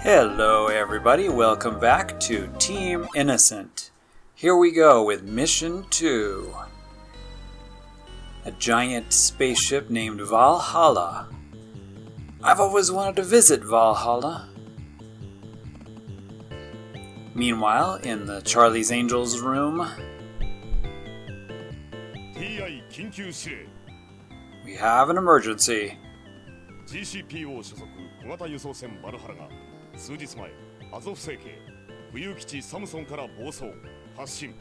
Hello everybody, welcome back to Team Innocent. Here we go with Mission 2. A giant spaceship named Valhalla. I've always wanted to visit Valhalla. Meanwhile, in the Charlie's Angels room, we have an emergency. GCPO 所属小型輸送船バルハラが数日前アゾフ星系浮遊基地サムソンから暴走発進。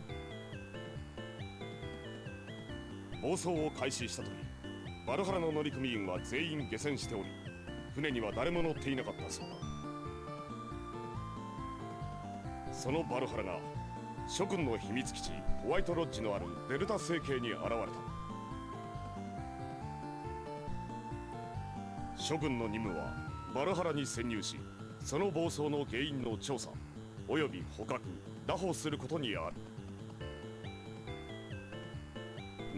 暴走を開始した時バルハラの乗組員は全員下船しており船には誰も乗っていなかったそうだ。そのバルハラが諸軍の秘密基地ホワイトロッジのあるデルタ星系に現れた。諸軍の任務はバルハラに潜入しその暴走の原因の調査および捕獲拿捕することにある。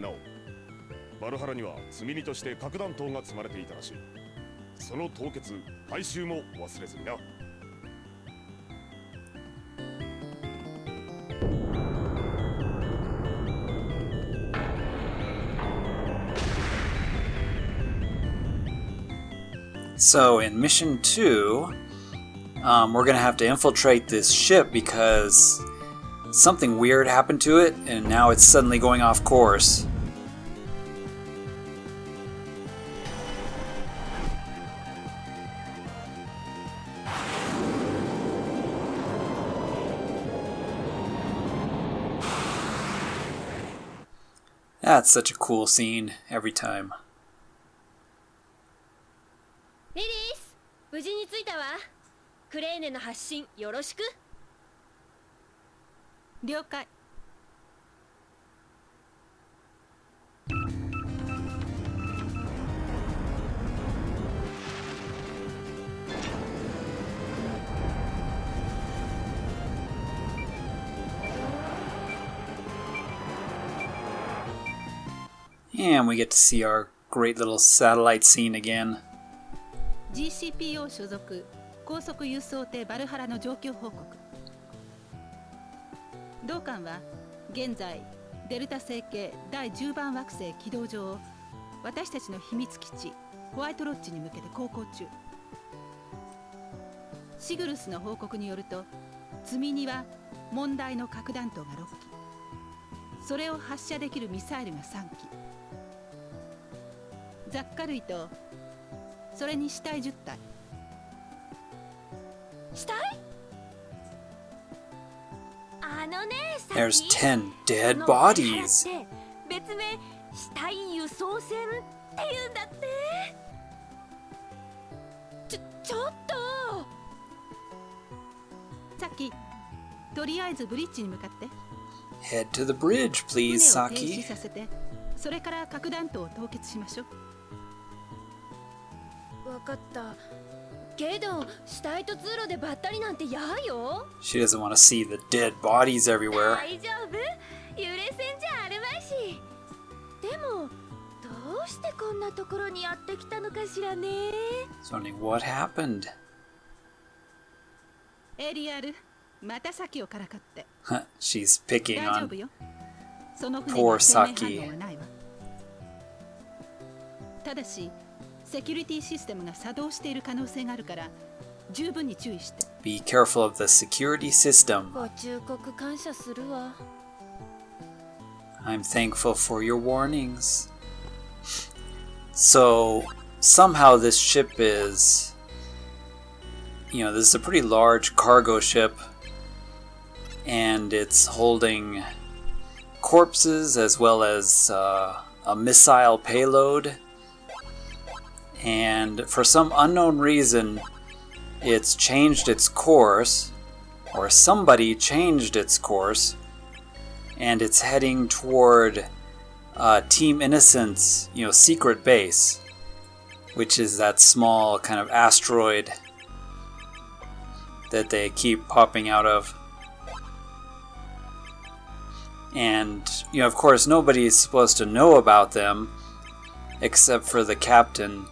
なおバルハラには積み荷として核弾頭が積まれていたらしい。その凍結回収も忘れずにな。So in Mission 2, we're going to have to infiltrate this ship because something weird happened to it and now it's suddenly going off course. That's such a cool scene every time. リリース、無事に着いたわ。クレーネの発進よろしく。了解。And we get to see our great little satellite scene again. GCPO 所属高速輸送艇バルハラの状況報告。同艦は現在デルタ星系第10番惑星軌道上を私たちの秘密基地ホワイトロッジに向けて航行中。シグルスの報告によると積み荷は問題の核弾頭が6機、それを発射できるミサイルが3機、雑貨類とそれに死体10体。死体？あのね、There's 10 dead bodies. 別名死体輸送船っていうんだって。ちょっと。さっきとりあえずブリッジに向かって。Head to the bridge, please, 船を停止 Saki. させて、それから核弾頭を凍結しましょう。わかった。けど死体と通路でばったりなんて嫌よ。 She doesn't want to see the dead bodies everywhere. 大丈夫？揺れ線じゃあるまいし。でもどうしてこんなところにやってきたのかしらね。So wondering what happened. エリアル、また先をからかって。She's picking 大丈 on 夫よ。その船 poor に生命 Saki. 反応はないわ。ただしセキュリティシステムが作動している可能性があるから十分に注意して。 Be careful of the security system. ご忠告感謝するわ。 I'm thankful for your warnings. So somehow this ship is, this is a pretty large cargo ship and it's holding corpses as well as a missile payload. And for some unknown reason, it's changed its course, or somebody changed its course, and it's heading toward Team Innocent's, secret base, which is that small kind of asteroid that they keep popping out of. And, you know, of course, nobody's supposed to know about them except for the captain,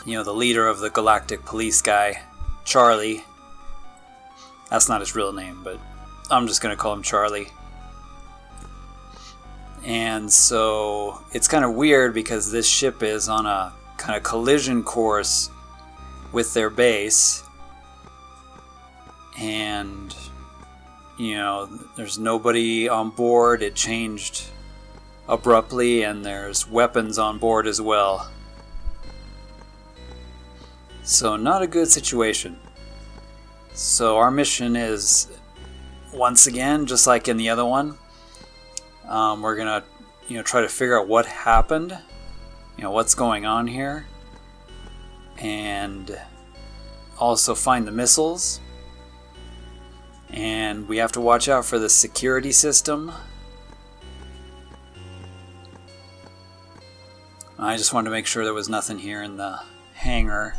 you know, the leader of the galactic police guy, Charlie. That's not his real name, but I'm just going to call him Charlie. And so it's kind of weird because this ship is on a kind of collision course with their base. And, you know, there's nobody on board. It changed abruptly, and there's weapons on board as well. So not a good situation. So our mission is, once again, just like in the other one, we're gonna, you know, try to figure out what happened, you know, what's going on here, and also find the missiles. And we have to watch out for the security system. I just wanted to make sure there was nothing here in the hangar.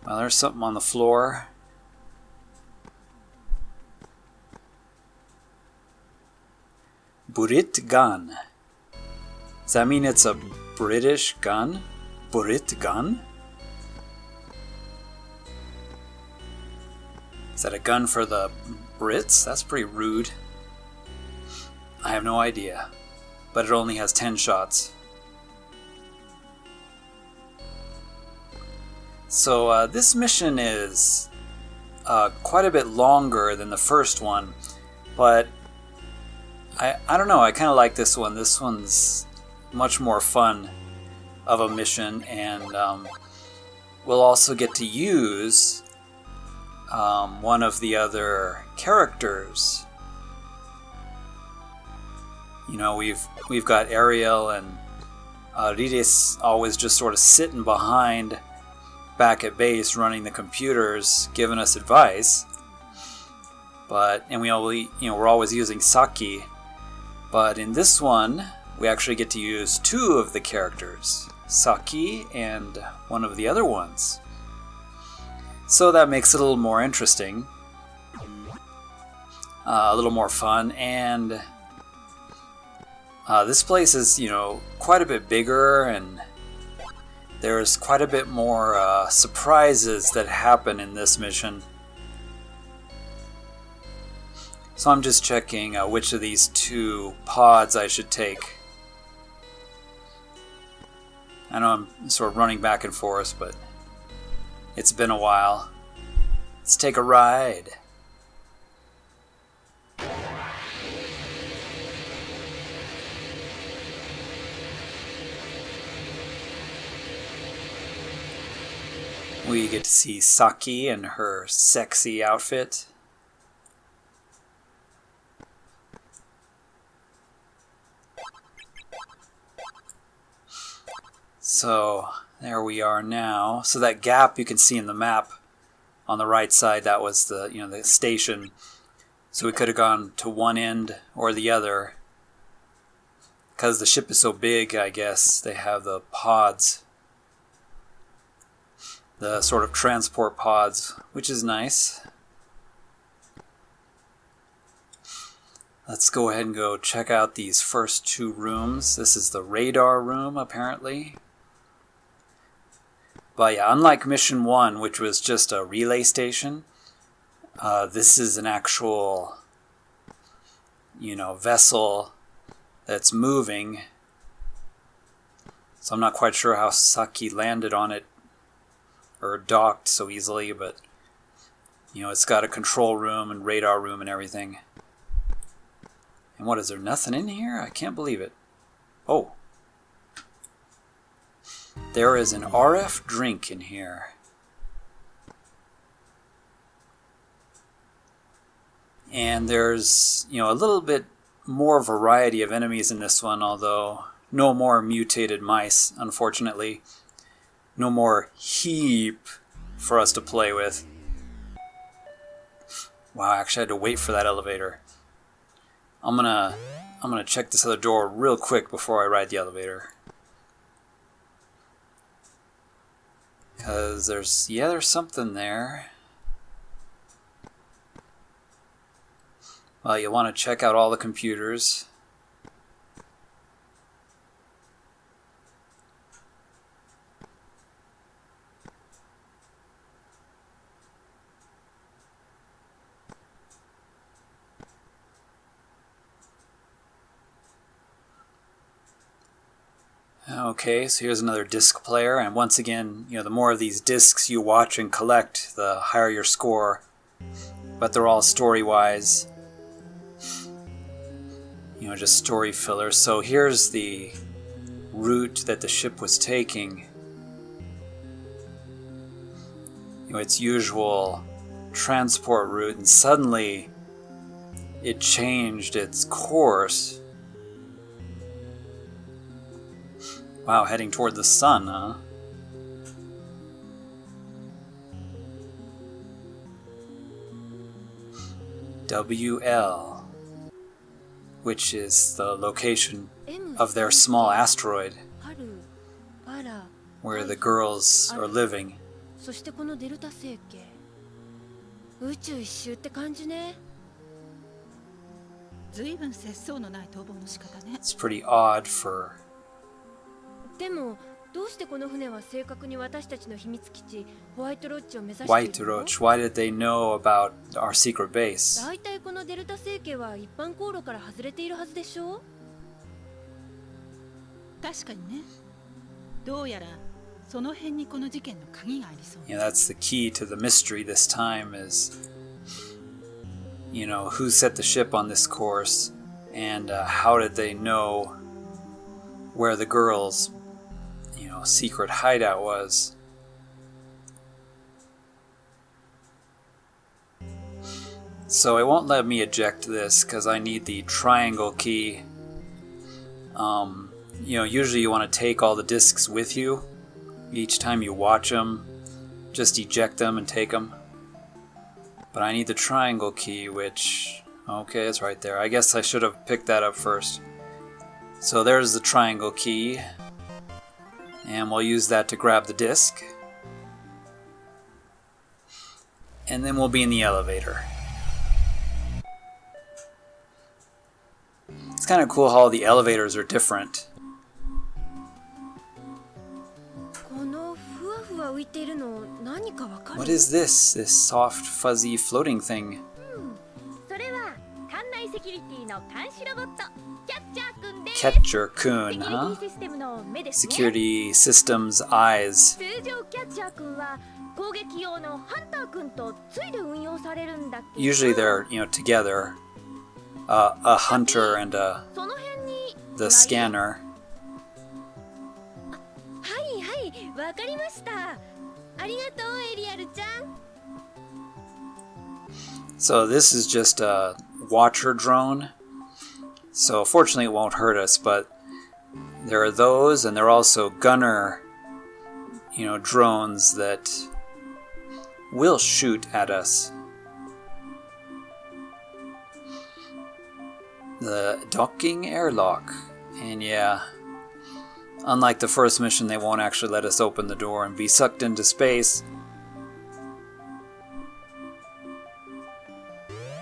Well, there's something on the floor. Burit gun. Does that mean it's a British gun? Burit gun? Is that a gun for the Brits? That's pretty rude. I have no idea. But it only has 10 shots. So this mission is quite a bit longer than the first one, but I don't know, I kind of like this one. This one's much more fun of a mission, and we'll also get to use one of the other characters. You know, we've got Ariel and Riris always just sort of sitting behind back at base running the computers, giving us advice. And we're always using Saki. But in this one, we actually get to use two of the characters, Saki and one of the other ones. So that makes it a little more interesting, a little more fun, and this place is, you know, quite a bit bigger, and there's quite a bit more surprises that happen in this mission. So I'm just checking which of these two pods I should take. I know I'm sort of running back and forth, but it's been a while. Let's take a ride. We get to see Saki in her sexy outfit. So there we are now. So that gap you can see in the map on the right side, that was the, you know, the station. So we could have gone to one end or the other. Because the ship is so big, I guess they have the pods, the sort of transport pods, which is nice. Let's go ahead and go check out these first two rooms. This is the radar room, apparently. But yeah, unlike Mission 1, which was just a relay station, this is an actual, you know, vessel that's moving. So I'm not quite sure how Saki landed on it or docked so easily, but, you know, it's got a control room and radar room and everything. And what, is there nothing in here? I can't believe it. Oh. There is an RF drink in here. And there's, you know, a little bit more variety of enemies in this one, although no more mutated mice, unfortunately. No more heap for us to play with. Wow, I actually had to wait for that elevator. I'm gonna check this other door real quick before I ride the elevator. Because there's something there. Well, you want to check out all the computers. Okay, so here's another disc player, and once again, the more of these discs you watch and collect, the higher your score. But they're all story-wise. Just story fillers. So here's the route that the ship was taking. Its usual transport route, and suddenly it changed its course. Wow, heading toward the sun, huh? WL, which is the location of their small asteroid where the girls are living. そしてこのデルタ星系、宇宙一周って感じね。ずいぶん節操のない逃亡の仕方ね。 It's pretty odd for でもどうしてこの船は正確に私たちの秘密基地ホワイトロッジを目指してい White るの？ Roach. Why did they know about our secret base? だいたいこのデルタ星系は一般航路から外れているはずでしょ？確かにね。どうやらその辺にこの事件の鍵がありそう。 Yeah, that's the key to the mystery this time is, who set the ship on this course, and how did they know where the girls' secret hideout was. So it won't let me eject this because I need the triangle key. Usually you want to take all the discs with you. Each time you watch them, just eject them and take them. But I need the triangle key, which... Okay, it's right there. I guess I should have picked that up first. So there's the triangle key. And we'll use that to grab the disc. And then we'll be in the elevator. It's kind of cool how the elevators are different. このふわふわ浮いているの何かわかる？ What is this? This soft, fuzzy, floating thing. それは艦内セキュリティの監視ロボットキャッチャーくんです。 Catcher-kun, セキュリテ huh? ィシステムの目ですね。 Security systems eyes. 通常キャッチャーくんは攻撃用のハンターくんとついで運用されるんだけど。 Usually they're, together. A hunter and その辺に the scanner. はいはいわかりました。ありがとうエリアルちゃん。 So this is just a watcher drone. So fortunately it won't hurt us, but there are those, and there are also gunner, drones that will shoot at us. The docking airlock. And yeah, unlike the first mission, they won't actually let us open the door and be sucked into space.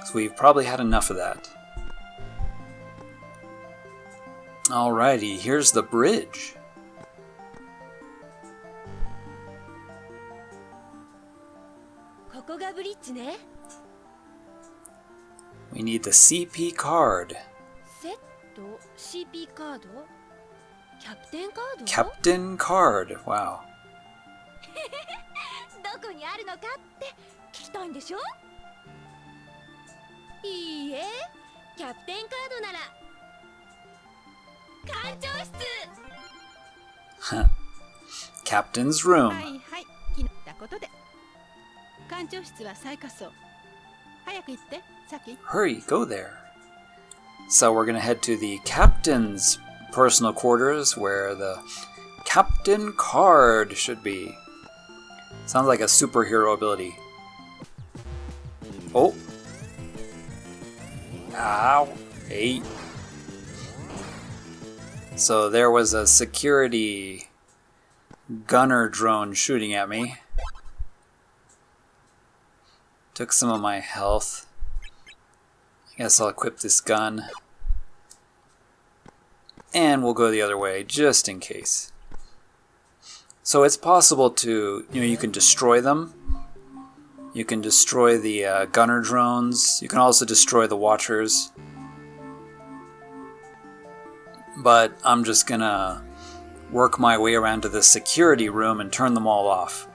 So we've probably had enough of that. Alrighty, here's the bridge. We need the CP card. セット CP カードキャプテンカード Captain card. Wow. どこにあるのかって聞きたいんでしょ？いいえ、キャプテンカードなら艦長室。 Captain's room. はいはい、気に入ったことで。艦長室は最下層。早く行って、サキ。 Hurry, go there. So we're gonna head to the captain's personal quarters where the captain card should be. Sounds like a superhero ability. Oh. Ow. Hey. So there was a security gunner drone shooting at me. Took some of my health. I Guess I'll equip this gun. And we'll go the other way, just in case. So it's possible to, you can destroy them. You can destroy the gunner drones. You can also destroy the watchers. But I'm just gonna work my way around to the security room and turn them all off.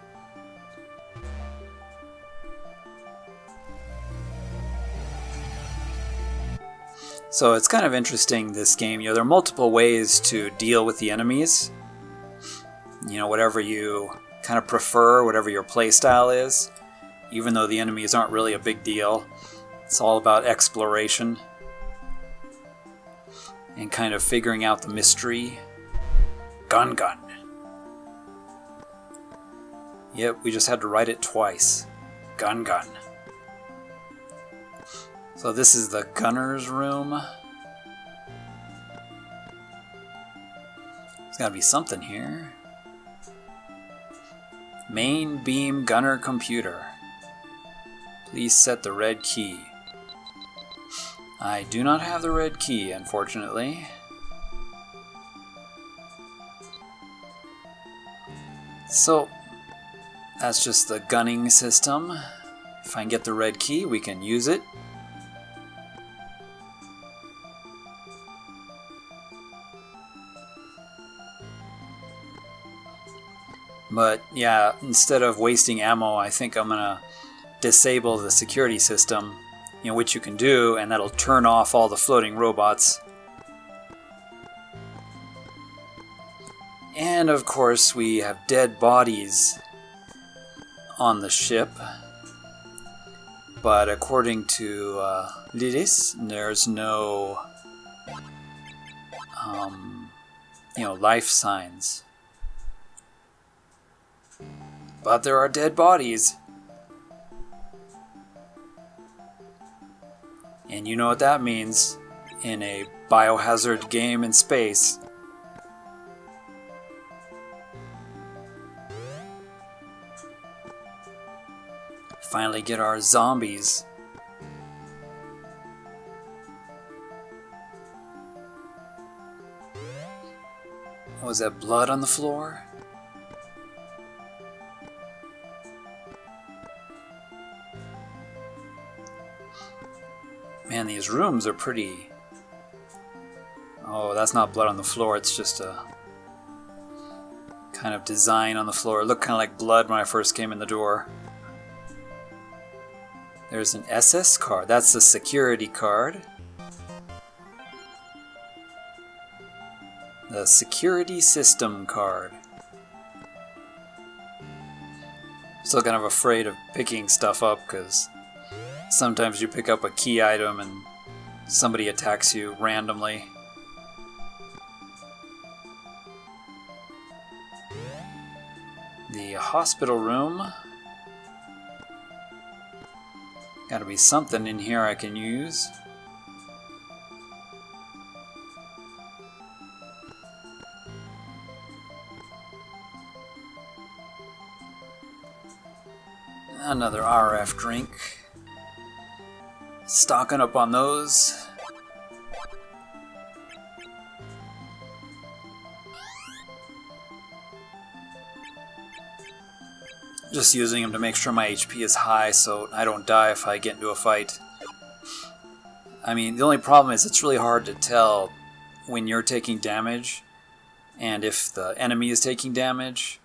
So it's kind of interesting, this game. There are multiple ways to deal with the enemies. Whatever you kind of prefer, whatever your playstyle is. Even though the enemies aren't really a big deal. It's all about exploration. And kind of figuring out the mystery. Gun. Yep, we just had to write it twice. Gun. So this is the gunner's room. There's gotta be something here. Main beam gunner computer. Please set the red key. I do not have the red key, unfortunately. So, that's just the gunning system. If I can get the red key, we can use it. But yeah, instead of wasting ammo, I think I'm gonna disable the security system, which you can do, and that'll turn off all the floating robots. And of course, we have dead bodies on the ship. But according to Lidis, there's no, life signs. But there are dead bodies. And you know what that means in a biohazard game in space. Finally get our zombies. Was that blood on the floor? Man, these rooms are pretty... Oh, that's not blood on the floor, it's just a kind of design on the floor. It looked kind of like blood when I first came in the door. There's an SS card. That's the security card. The security system card. Still kind of afraid of picking stuff up because sometimes you pick up a key item and somebody attacks you randomly. The hospital room. Gotta be something in here I can use. Another RF drink. Stocking up on those. Just using them to make sure my HP is high so I don't die if I get into a fight. I mean, the only problem is it's really hard to tell when you're taking damage and if the enemy is taking damage.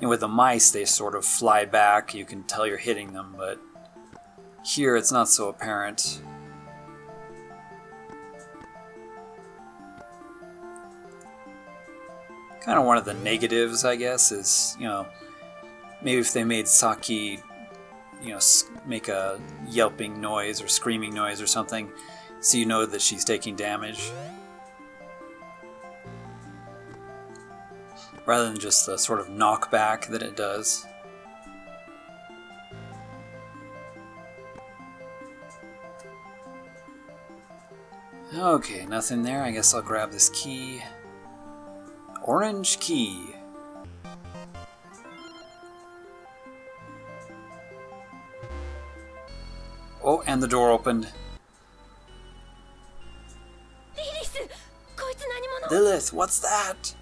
And with the mice, they sort of fly back. You can tell you're hitting them, but here it's not so apparent. Kind of one of the negatives, I guess, is, maybe if they made Saki, make a yelping noise or screaming noise or something, so you know that she's taking damage. Rather than just the sort of knockback that it does. Okay, nothing there. I guess I'll grab this key. Orange key. Oh, and the door opened. こいつ何者？ Lilith, what's that?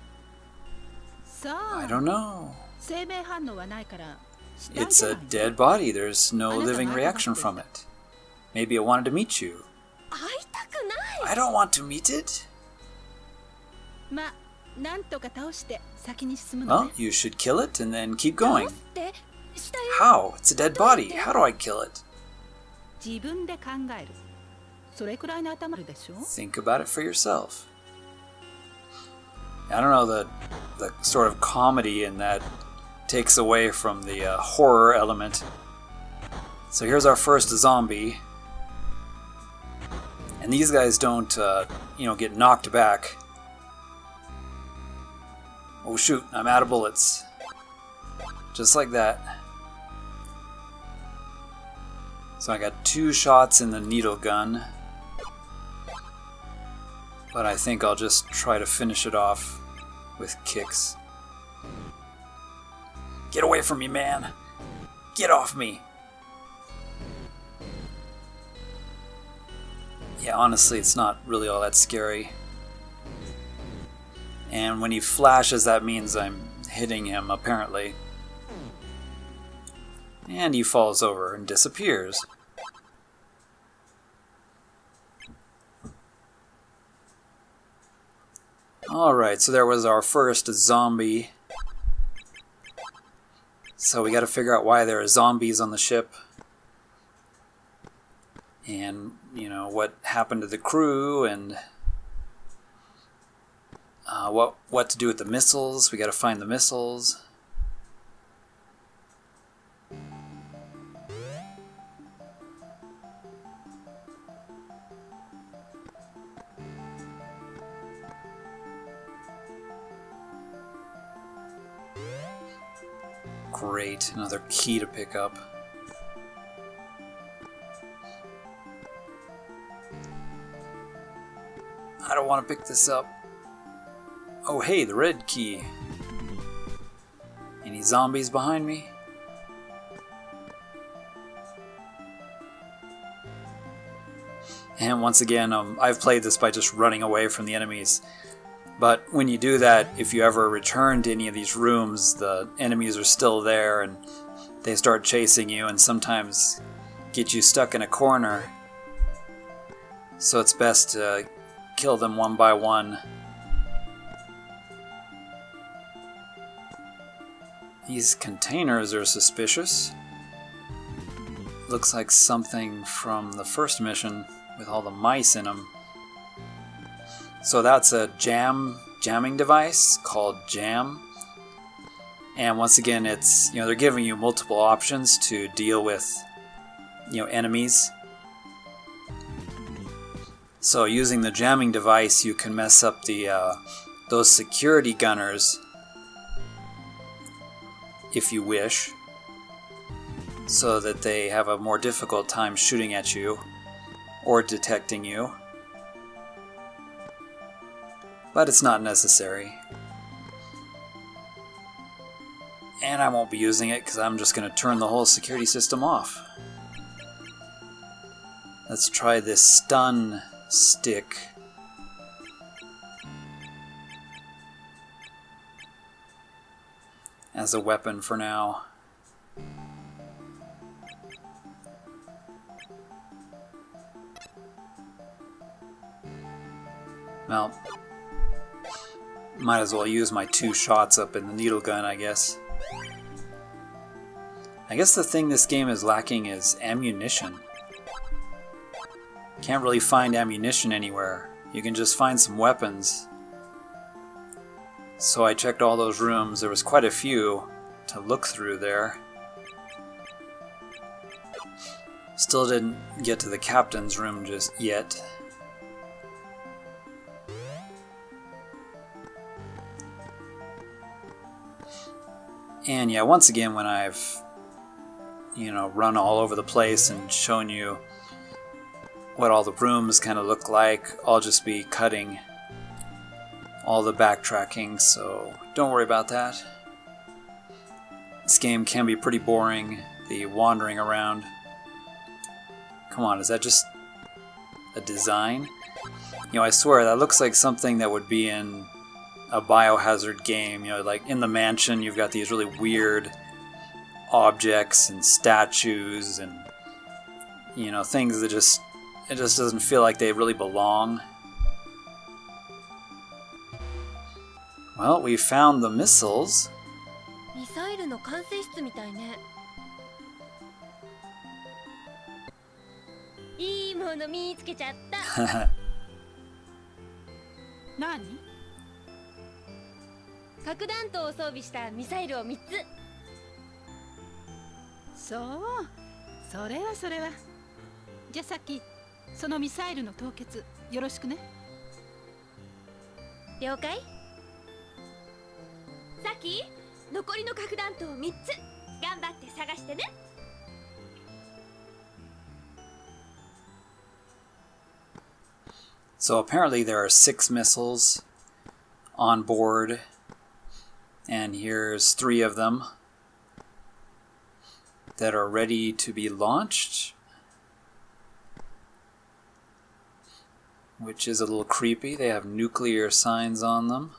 さ I あ don't know. 生命反応はないから死体 It's じゃ a ないの dead body. There's no Anata livingが reaction 頭 from it. Maybe it wanted to meet you. 会いたくない。 I don't want to meet it. まあなんとか倒して先に進むの Well, ね you should kill it and then keep どう going. して死体を How? It's a dead body. How do I kill it? 自分で考えるそれくらいの頭あるでしょ Think about it for yourself. I don't know, the sort of comedy in that takes away from the horror element. So here's our first zombie. And these guys don't, get knocked back. Oh shoot, I'm out of bullets. Just like that. So I got 2 shots in the needle gun. But I think I'll just try to finish it off with kicks. Get away from me, man! Get off me! Yeah, honestly, it's not really all that scary. And when he flashes, that means I'm hitting him, apparently. And he falls over and disappears. Alright, so there was our first zombie. So we gotta figure out why there are zombies on the ship. And, what happened to the crew and what to do with the missiles. We gotta find the missiles. Great, another key to pick up. I don't want to pick this up. Oh hey, the red key. Any zombies behind me? And once again, I've played this by just running away from the enemies. But when you do that, if you ever return to any of these rooms, the enemies are still there and they start chasing you and sometimes get you stuck in a corner. So it's best to kill them one by one. These containers are suspicious. Looks like something from the first mission with all the mice in them. So that's a jamming device called Jam. And once again, it's, they're giving you multiple options to deal with, enemies. So using the jamming device, you can mess up the those security gunners if you wish, so that they have a more difficult time shooting at you or detecting you. But it's not necessary. And I won't be using it because I'm just going to turn the whole security system off. Let's try this stun stick. As a weapon for now. Well, might as well use my 2 shots up in the needle gun, I guess. I guess the thing this game is lacking is ammunition. Can't really find ammunition anywhere. You can just find some weapons. So I checked all those rooms. There was quite a few to look through there. Still didn't get to the captain's room just yet. And yeah, once again, when I've, run all over the place and shown you what all the rooms kind of look like, I'll just be cutting all the backtracking, so don't worry about that. This game can be pretty boring, the wandering around. Come on, is that just a design? You know, I swear that looks like something that would be in a Biohazard game. You know, like in the mansion, you've got these really weird objects and statues and, you know, things that just, it just doesn't feel like they really belong. Well, we found the missiles. ミサイルの管制室みたいね。いいもの見つけちゃった。何？核弾頭を装備したミサイルを3つ。そう、それはそれは。じゃあさっきそのミサイルの凍結よろしくね。了解。さっき残りの核弾頭を3つ頑張って探してね。So apparently there are 6 missiles on board, and here's 3 of them that are ready to be launched, which is a little creepy. They have nuclear signs on them.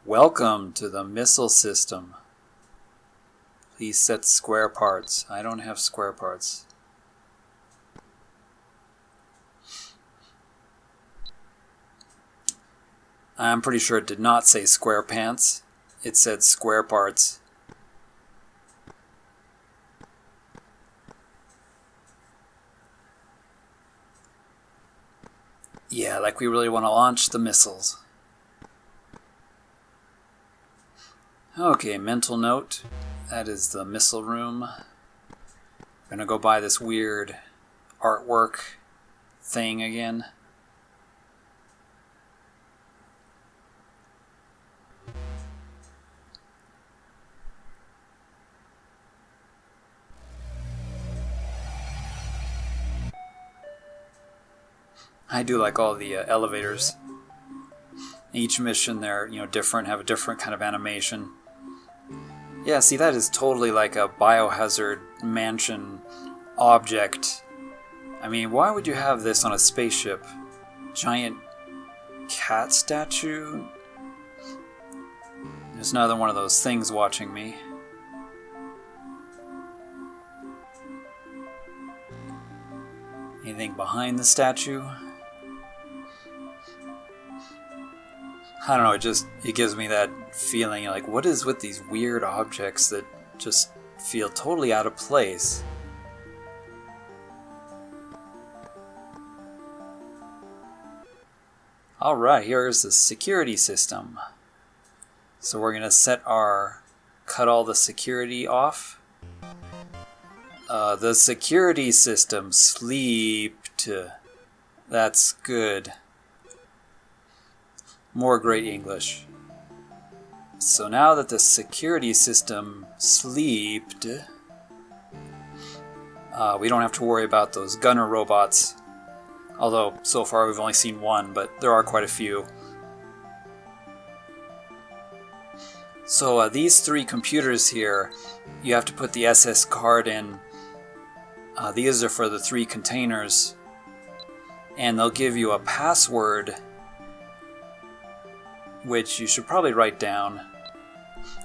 Welcome to the missile system. Please set square parts. I don't have square parts. I'm pretty sure it did not say square pants. It said square parts. Yeah, like we really want to launch the missiles. Okay, mental note. That is the missile room. I'm gonna go buy this weird artwork thing again. I do like all the elevators. Each mission they're, you know, different, have a different kind of animation. Yeah, see, that is totally like a Biohazard mansion object. I mean, why would you have this on a spaceship? Giant cat statue? There's another one of those things watching me. Anything behind the statue? I don't know, it gives me that feeling like, what is with these weird objects that just feel totally out of place? Alright, here's the security system. So we're going to cut all the security off. The security system sleeped. That's good. More great English. So now that the security system sleeped, we don't have to worry about those gunner robots. Although, so far we've only seen one, but there are quite a few. So these 3 computers here, you have to put the SS card in. These are for the 3 containers. And they'll give you a password, which you should probably write down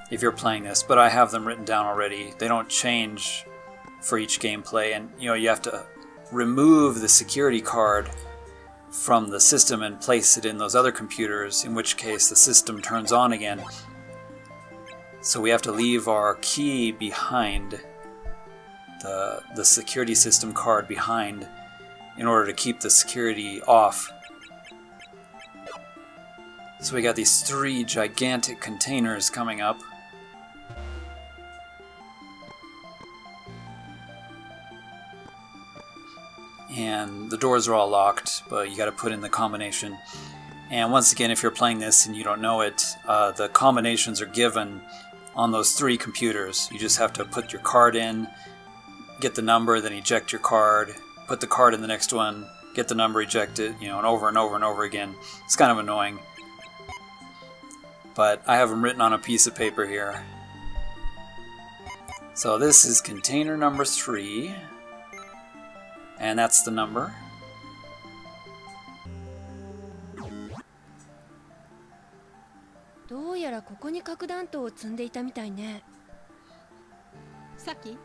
if you're playing this, but I have them written down already. They don't change for each gameplay, and you know, you have to remove the security card from the system and place it in those other computers, in which case the system turns on again. So we have to leave our key behind, the security system card behind, in order to keep the security off. So we got these 3 gigantic containers coming up. And the doors are all locked, but you gotta put in the combination. And once again, if you're playing this and you don't know it, the combinations are given on those 3 computers. You just have to put your card in, get the number, then eject your card, put the card in the next one, get the number, eject it, you know, and over and over and over again. It's kind of annoying. But I have them written on a piece of paper here. So this is container number 3. And that's the number. どうやらここに核弾頭を積んでいたみたいね。さっき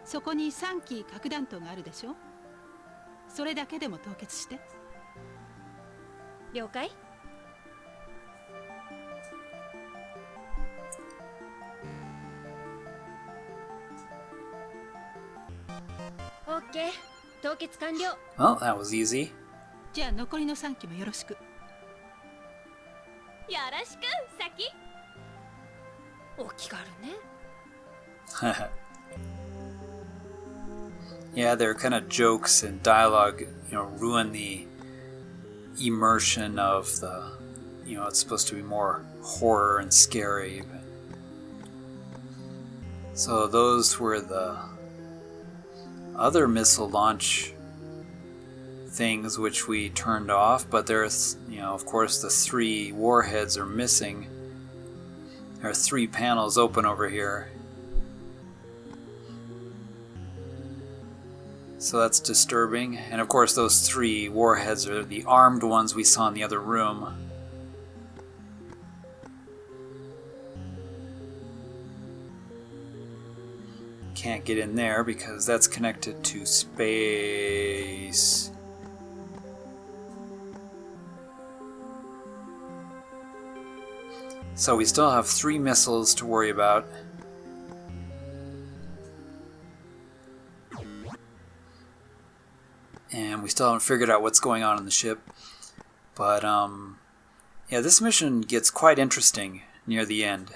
そこに3機核弾頭があるでしょ。それだけでも凍結して。了解。オッケー、凍結完了。Well, that was easy. じゃあ残りの3機もよろしく。よろしく、サキ。お気軽ね。Yeah, their kind of jokes and dialogue, ruin the immersion of the, it's supposed to be more horror and scary. So those were the other missile launch things which we turned off, but there's, of course, the 3 warheads are missing. There are 3 panels open over here. So that's disturbing. And of course those 3 warheads are the armed ones we saw in the other room. Can't get in there because that's connected to space. So we still have 3 missiles to worry about. And we still haven't figured out what's going on in the ship. But, yeah, this mission gets quite interesting near the end.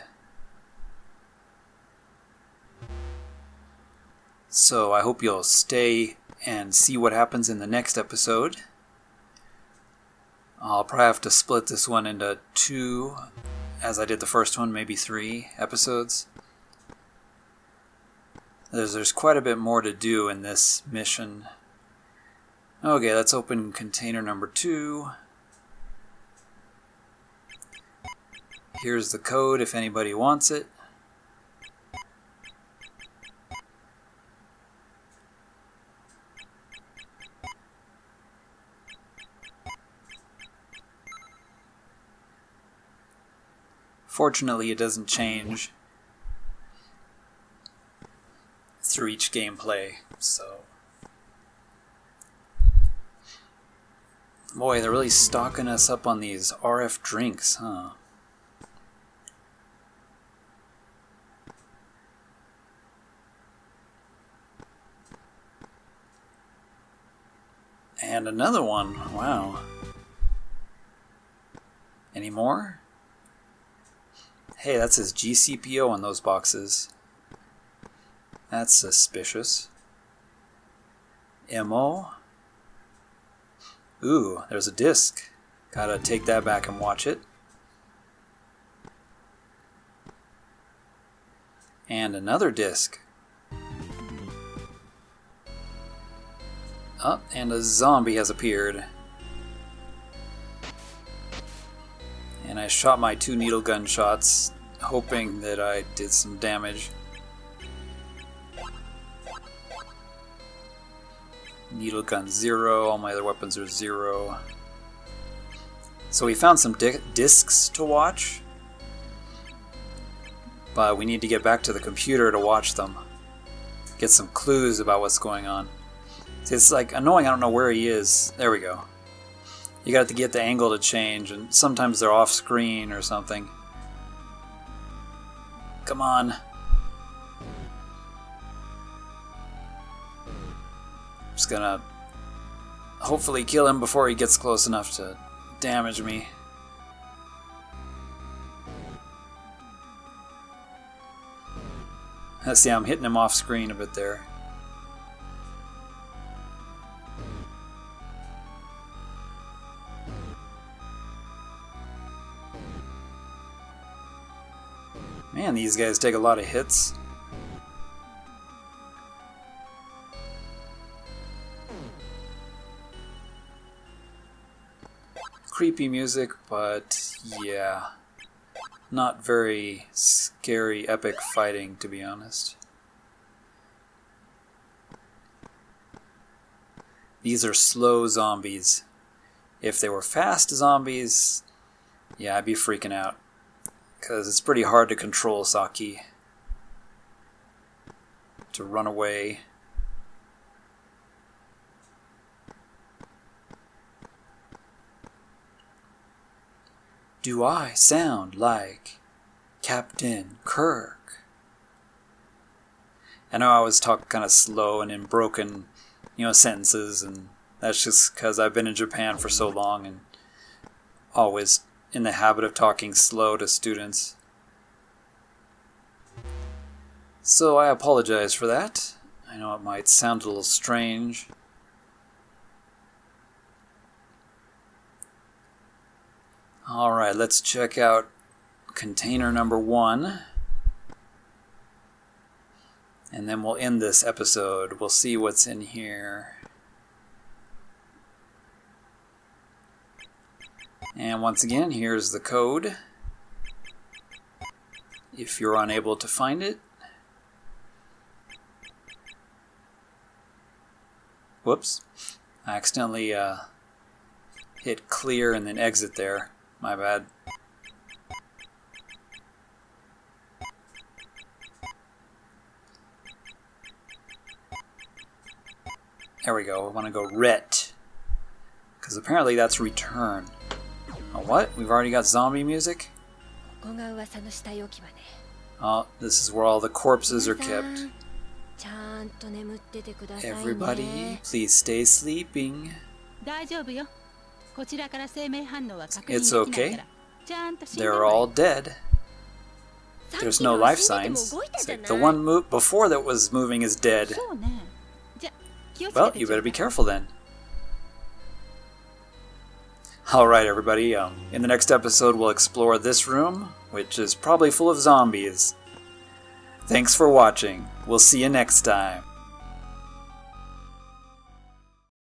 So I hope you'll stay and see what happens in the next episode. I'll probably have to split this one into 2, as I did the first one, maybe 3 episodes. There's quite a bit more to do in this mission. Okay, let's open container number 2. Here's the code if anybody wants it. Fortunately, it doesn't change through each gameplay, so... Boy, they're really stocking us up on these RF drinks, huh? And another one, wow. Any more? Hey, that says GCPO on those boxes. That's suspicious. MO? Ooh, there's a disc. Gotta take that back and watch it. And another disc. Oh, and a zombie has appeared. And I shot my 2 needle gun shots, hoping that I did some damage. Needle gun 0, all my other weapons are 0. So we found some discs to watch, but we need to get back to the computer to watch them. Get some clues about what's going on. See, it's like annoying, I don't know where he is. There we go. You got to get the angle to change, and sometimes they're off screen or something. Come on. Just gonna hopefully kill him before he gets close enough to damage me. Let's see, I'm hitting him off screen a bit there. Man, these guys take a lot of hits. Creepy music, but yeah, not very scary, epic fighting, to be honest. These are slow zombies. If they were fast zombies, yeah, I'd be freaking out. Because it's pretty hard to control Saki. To run away. Do I sound like Captain Kirk? I know I always talk kind of slow and in broken, sentences, and that's just because I've been in Japan for so long and always in the habit of talking slow to students. So I apologize for that. I know it might sound a little strange. Alright, let's check out container number 1. And then we'll end this episode. We'll see what's in here. And once again, here's the code. If you're unable to find it. Whoops. I accidentally hit clear and then exit there. My bad. There we go. I want to go ret. Because apparently that's return. Oh, what? We've already got zombie music? Oh, this is where all the corpses are kept. Everybody, please stay sleeping. It's okay. They're all dead. There's no life signs. It's like the one before that was moving is dead. Well, you better be careful then. Alright everybody, in the next episode we'll explore this room, which is probably full of zombies. Thanks for watching. We'll see you next time.